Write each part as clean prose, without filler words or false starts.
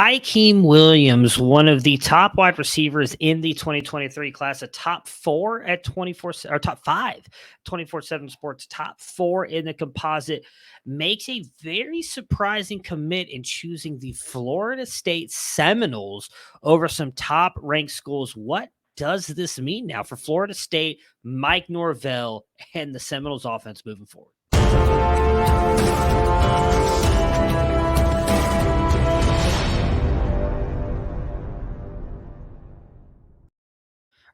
Hykeem Williams, one of the top wide receivers in the 2023 class, a top four at 24 or top five, 24/7 Sports, top four in the composite, makes a very surprising commit in choosing the Florida State Seminoles over some top ranked schools. What does this mean now for Florida State, Mike Norvell, and the Seminoles offense moving forward?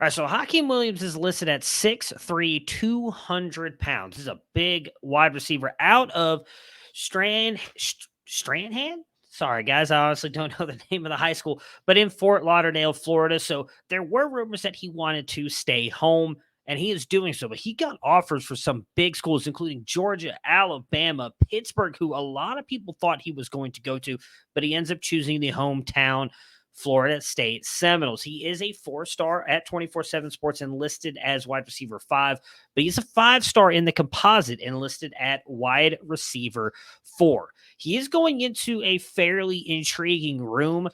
All right, so Hykeem Williams is listed at 6'3", 200 pounds. This is a big wide receiver out of Stranhan? Sorry, guys, I honestly don't know the name of the high school, but in Fort Lauderdale, Florida. So there were rumors that he wanted to stay home, and he is doing so. But he got offers for some big schools, including Georgia, Alabama, Pittsburgh, who a lot of people thought he was going to go to, but he ends up choosing the hometown Florida State Seminoles. He is a four-star at 24/7 Sports and listed as wide receiver 5, but he's a 5-star in the composite and listed at wide receiver 4. He is going into a fairly intriguing room,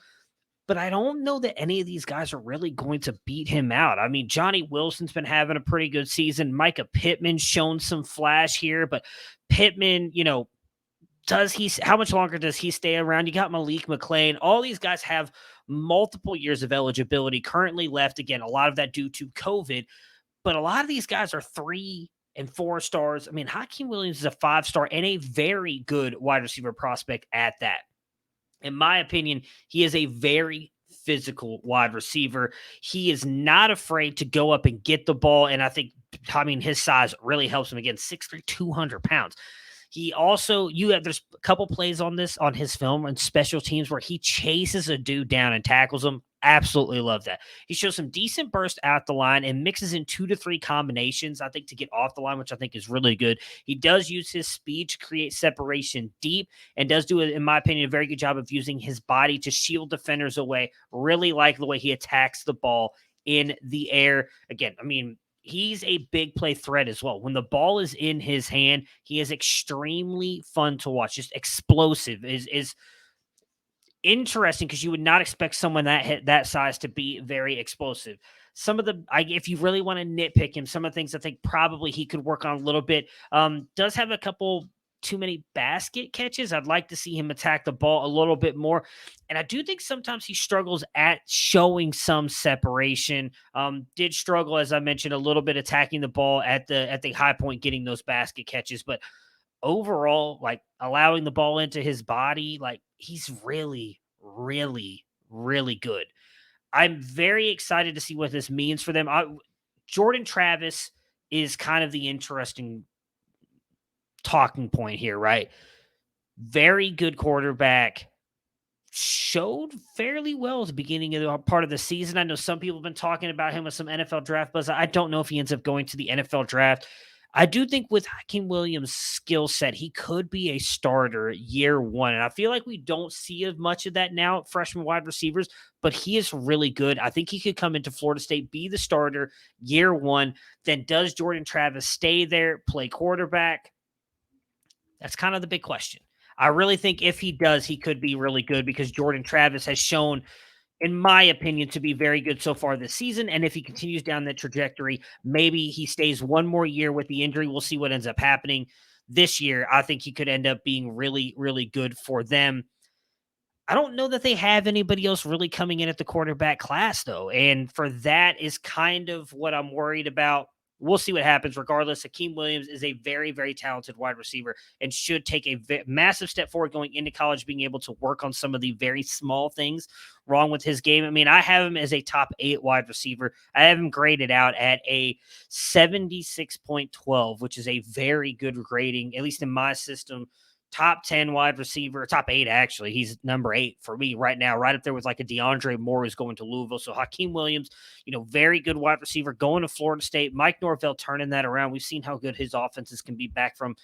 but I don't know that any of these guys are really going to beat him out. I mean, Johnny Wilson's been having a pretty good season. Micah Pittman's shown some flash here, but Pittman, how much longer does he stay around? You got Malik McClain. All these guys have multiple years of eligibility currently left. Again, a lot of that due to COVID, but a lot of these guys are 3 and 4 stars. I mean, Hykeem Williams is a 5-star and a very good wide receiver prospect at that. In my opinion, he is a very physical wide receiver. He is not afraid to go up and get the ball. And his size really helps him. Again, 6'3", 200 pounds. He also, there's a couple plays on his film and special teams where he chases a dude down and tackles him. Absolutely love that. He shows some decent burst out the line and mixes in 2 to 3 combinations, I think, to get off the line, which I think is really good. He does use his speed to create separation deep and does do, in my opinion, a very good job of using his body to shield defenders away. Really like the way he attacks the ball in the air. Again, I mean, he's a big play threat as well. When the ball is in his hand, he is extremely fun to watch. Just explosive is interesting because you would not expect someone that size to be very explosive. If you really want to nitpick him, some of the things I think probably he could work on a little bit. Does have a couple too many basket catches. I'd like to see him attack the ball a little bit more. And I do think sometimes he struggles at showing some separation. Did struggle, as I mentioned, a little bit attacking the ball at the high point, getting those basket catches. But overall, like allowing the ball into his body, like he's really, really, really good. I'm very excited to see what this means for them. Jordan Travis is kind of the interesting talking point here, right? Very good quarterback. Showed fairly well at the beginning of the part of the season. I know some people have been talking about him with some NFL draft buzz. I don't know if he ends up going to the NFL draft. I do think with Hykeem Williams' skill set, he could be a starter year one. And I feel like we don't see as much of that now at freshman wide receivers, but he is really good. I think he could come into Florida State, be the starter year one. Then does Jordan Travis stay there, play quarterback? That's kind of the big question. I really think if he does, he could be really good because Jordan Travis has shown, in my opinion, to be very good so far this season. And if he continues down that trajectory, maybe he stays one more year with the injury. We'll see what ends up happening this year. I think he could end up being really, really good for them. I don't know that they have anybody else really coming in at the quarterback class, though. And for that is kind of what I'm worried about. We'll see what happens. Regardless, Hykeem Williams is a very, very talented wide receiver and should take a massive step forward going into college, being able to work on some of the very small things wrong with his game. I mean, I have him as a top 8 wide receiver. I have him graded out at a 76.12, which is a very good grading, at least in my system. Top 10 wide receiver, top 8, actually. He's number 8 for me right now, right up there with like a DeAndre Moore who's going to Louisville. So Hykeem Williams, very good wide receiver going to Florida State. Mike Norvell turning that around. We've seen how good his offenses can be back from,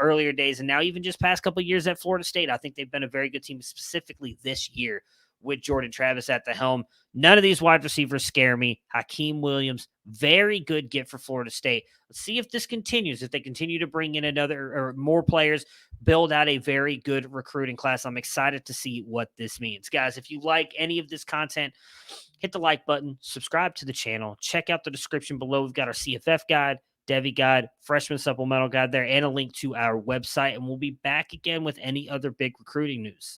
earlier days. And now even just past couple of years at Florida State, I think they've been a very good team, specifically this year with Jordan Travis at the helm. None of these wide receivers scare me. Hykeem Williams, very good get for Florida State. Let's see if this continues, if they continue to bring in another or more players, build out a very good recruiting class. I'm excited to see what this means. Guys, if you like any of this content, hit the like button, subscribe to the channel, check out the description below. We've got our CFF guide, Devy guide, freshman supplemental guide there, and a link to our website. And we'll be back again with any other big recruiting news.